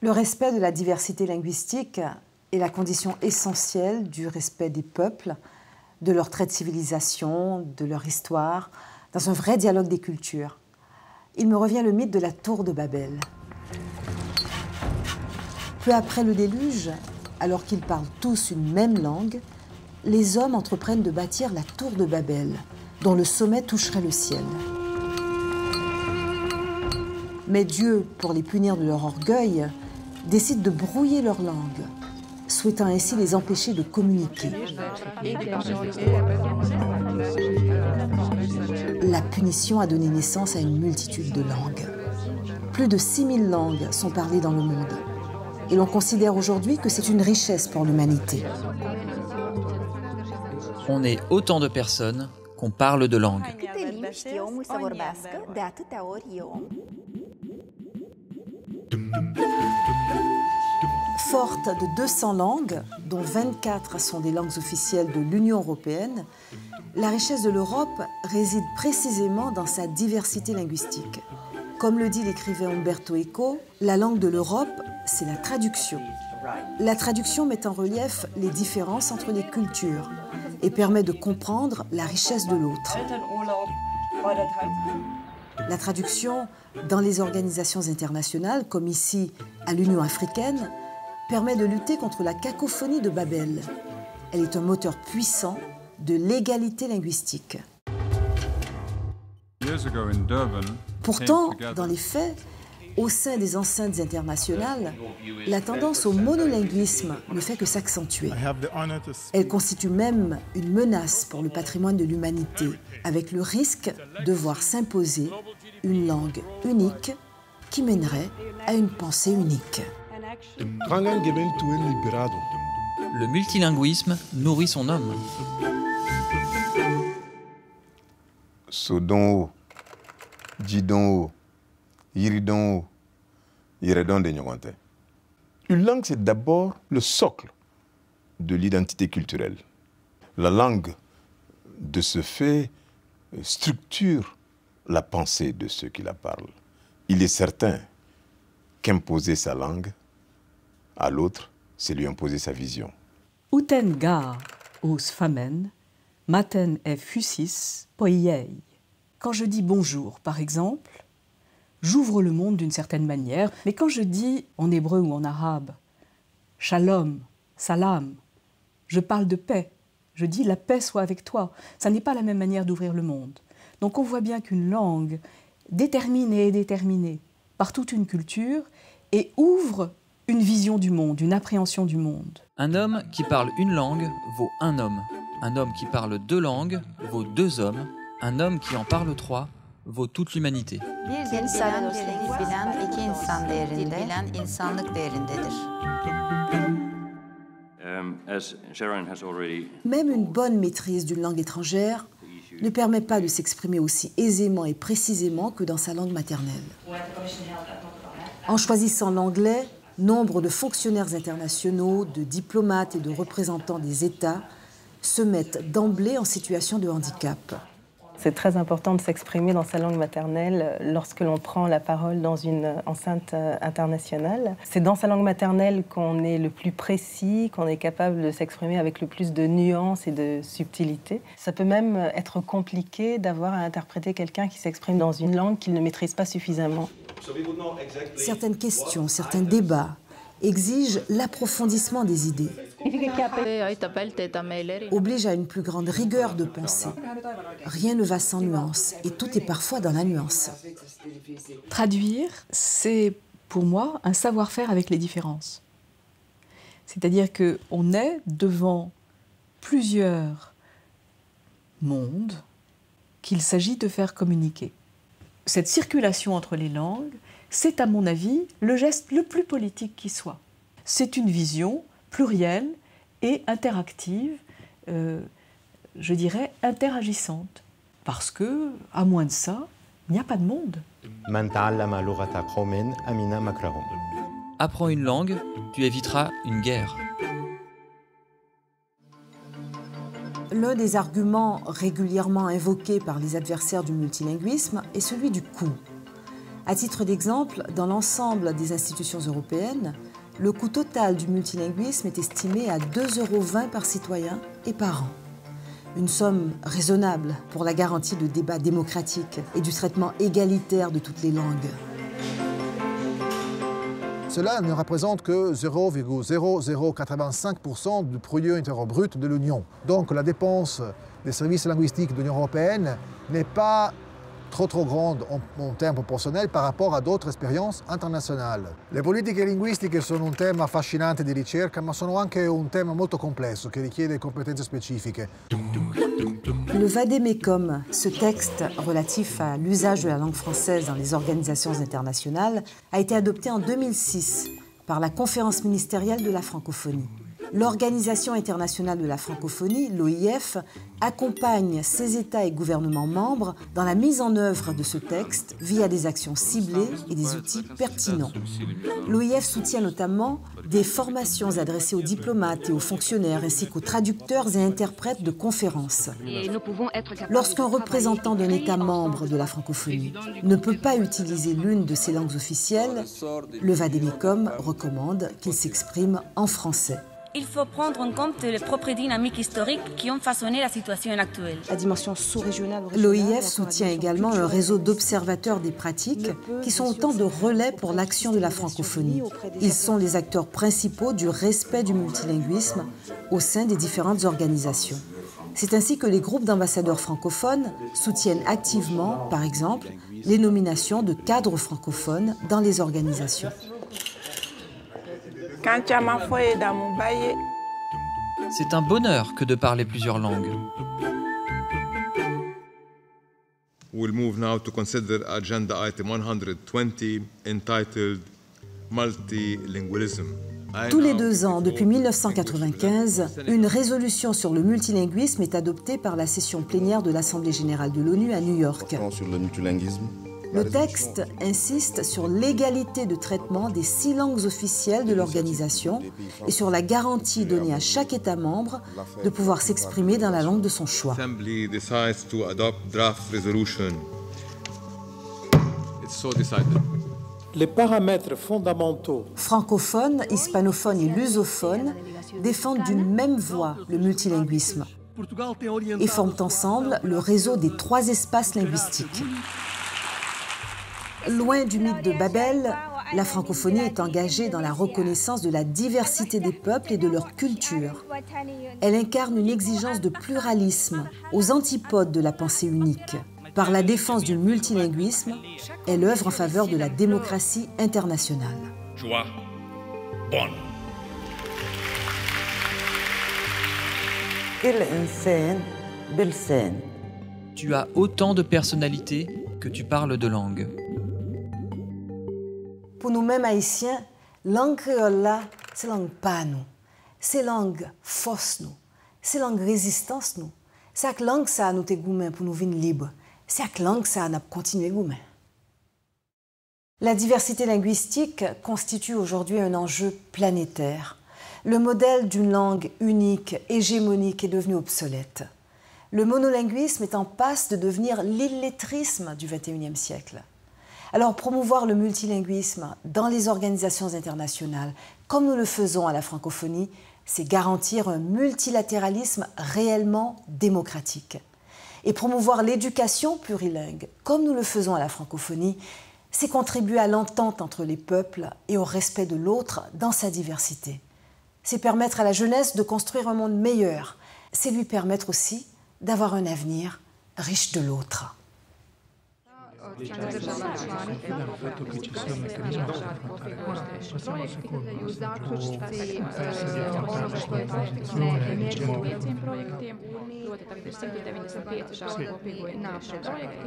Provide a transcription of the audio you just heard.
Le respect de la diversité linguistique est la condition essentielle du respect des peuples, de leurs traits de civilisation, de leur histoire, dans un vrai dialogue des cultures. Il me revient le mythe de la tour de Babel. Peu après le déluge, alors qu'ils parlent tous une même langue, les hommes entreprennent de bâtir la tour de Babel, dont le sommet toucherait le ciel. Mais Dieu, pour les punir de leur orgueil, décide de brouiller leur langue, souhaitant ainsi les empêcher de communiquer. La punition a donné naissance à une multitude de langues. Plus de 6000 langues sont parlées dans le monde. Et l'on considère aujourd'hui que c'est une richesse pour l'humanité. On est autant de personnes qu'on parle de langue. Forte de 200 langues, dont 24 sont des langues officielles de l'Union européenne, la richesse de l'Europe réside précisément dans sa diversité linguistique. Comme le dit l'écrivain Umberto Eco, la langue de l'Europe, c'est la traduction. La traduction met en relief les différences entre les cultures et permet de comprendre la richesse de l'autre. La traduction dans les organisations internationales, comme ici à l'Union africaine, permet de lutter contre la cacophonie de Babel. Elle est un moteur puissant de l'égalité linguistique. Pourtant, dans les faits, au sein des enceintes internationales, la tendance au monolinguisme ne fait que s'accentuer. Elle constitue même une menace pour le patrimoine de l'humanité, avec le risque de voir s'imposer une langue unique qui mènerait à une pensée unique. Le multilinguisme nourrit son homme. Sodon, Didon, Iridon, Iredon de Nyogonte. Une langue, c'est d'abord le socle de l'identité culturelle. La langue, de ce fait, structure la pensée de ceux qui la parlent. Il est certain qu'imposer sa langue à l'autre, c'est lui imposer sa vision. Uten gar os famen, maten e fusis poiei. Quand je dis bonjour, par exemple, j'ouvre le monde d'une certaine manière. Mais quand je dis en hébreu ou en arabe, shalom, salam, je parle de paix. Je dis la paix soit avec toi. Ça n'est pas la même manière d'ouvrir le monde. Donc on voit bien qu'une langue détermine et est déterminée par toute une culture et ouvre une vision du monde, une appréhension du monde. Un homme qui parle une langue vaut un homme. Un homme qui parle deux langues vaut deux hommes. Un homme qui en parle trois vaut toute l'humanité. Même une bonne maîtrise d'une langue étrangère ne permet pas de s'exprimer aussi aisément et précisément que dans sa langue maternelle. En choisissant l'anglais, nombre de fonctionnaires internationaux, de diplomates et de représentants des États se mettent d'emblée en situation de handicap. C'est très important de s'exprimer dans sa langue maternelle lorsque l'on prend la parole dans une enceinte internationale. C'est dans sa langue maternelle qu'on est le plus précis, qu'on est capable de s'exprimer avec le plus de nuances et de subtilité. Ça peut même être compliqué d'avoir à interpréter quelqu'un qui s'exprime dans une langue qu'il ne maîtrise pas suffisamment. Certaines questions, certains débats exigent l'approfondissement des idées, obligent à une plus grande rigueur de pensée. Rien ne va sans nuance et tout est parfois dans la nuance. Traduire, c'est pour moi un savoir-faire avec les différences. C'est-à-dire qu'on est devant plusieurs mondes qu'il s'agit de faire communiquer. Cette circulation entre les langues, c'est à mon avis le geste le plus politique qui soit. C'est une vision plurielle et interactive, je dirais interagissante. Parce que, à moins de ça, il n'y a pas de monde. Apprends une langue, tu éviteras une guerre. L'un des arguments régulièrement invoqués par les adversaires du multilinguisme est celui du coût. À titre d'exemple, dans l'ensemble des institutions européennes, le coût total du multilinguisme est estimé à 2,20 € par citoyen et par an. Une somme raisonnable pour la garantie de débats démocratiques et du traitement égalitaire de toutes les langues. Cela ne représente que 0,0085% du produit intérieur brut de l'Union. Donc la dépense des services linguistiques de l'Union européenne n'est pas trop grande en termes proportionnels par rapport a d'autres esperienze internazionali. Le politiche linguistiche sono un tema affascinante di ricerca, ma sono anche un tema molto complesso che richiede competenze specifiche. Le Vade-Mecum, ce texte relatif à l'usage de la langue française dans les organisations internationales, a été adopté en 2006 par la Conférence ministérielle de la francophonie. L'Organisation internationale de la francophonie, l'OIF, accompagne ses États et gouvernements membres dans la mise en œuvre de ce texte via des actions ciblées et des outils pertinents. L'OIF soutient notamment des formations adressées aux diplomates et aux fonctionnaires ainsi qu'aux traducteurs et interprètes de conférences. Lorsqu'un représentant d'un État membre de la francophonie ne peut pas utiliser l'une de ses langues officielles, le Vade-Mecum recommande qu'il s'exprime en français. Il faut prendre en compte les propres dynamiques historiques qui ont façonné la situation actuelle. La dimension sous-régionale. L'OIF soutient également un réseau d'observateurs des pratiques qui sont autant de relais pour l'action de la francophonie. Ils sont les acteurs principaux du respect du multilinguisme au sein des différentes organisations. C'est ainsi que les groupes d'ambassadeurs francophones soutiennent activement, par exemple, les nominations de cadres francophones dans les organisations. C'est un bonheur que de parler plusieurs langues. We'll move now to consider agenda item 120 entitled Multilingualism. Tous les 2 ans, depuis 1995, une résolution sur le multilinguisme est adoptée par la session plénière de l'Assemblée générale de l'ONU à New York. Sur le multilinguisme. Le texte insiste sur l'égalité de traitement des 6 langues officielles de l'organisation et sur la garantie donnée à chaque État membre de pouvoir s'exprimer dans la langue de son choix. Les paramètres fondamentaux francophones, hispanophones et lusophones défendent d'une même voix le multilinguisme et forment ensemble le réseau des 3 espaces linguistiques. Loin du mythe de Babel, la francophonie est engagée dans la reconnaissance de la diversité des peuples et de leur culture. Elle incarne une exigence de pluralisme aux antipodes de la pensée unique. Par la défense du multilinguisme, elle œuvre en faveur de la démocratie internationale. Joie, bonne. Tu as autant de personnalité que tu parles de langue. Pour nous-mêmes haïtiens, langue créole là, c'est langue pas nous. C'est langue force nous. C'est langue résistance nous. C'est la langue ça nous te goumen pour nous vivre libres. C'est la langue ça n'a continuer goumen. La diversité linguistique constitue aujourd'hui un enjeu planétaire. Le modèle d'une langue unique, hégémonique est devenu obsolète. Le monolinguisme est en passe de devenir l'illettrisme du XXIe siècle. Alors promouvoir le multilinguisme dans les organisations internationales, comme nous le faisons à la francophonie, c'est garantir un multilatéralisme réellement démocratique. Et promouvoir l'éducation plurilingue, comme nous le faisons à la francophonie, c'est contribuer à l'entente entre les peuples et au respect de l'autre dans sa diversité. C'est permettre à la jeunesse de construire un monde meilleur. C'est lui permettre aussi d'avoir un avenir riche de l'autre. Proti, tak 295 žalobų kopijų į našu projektą.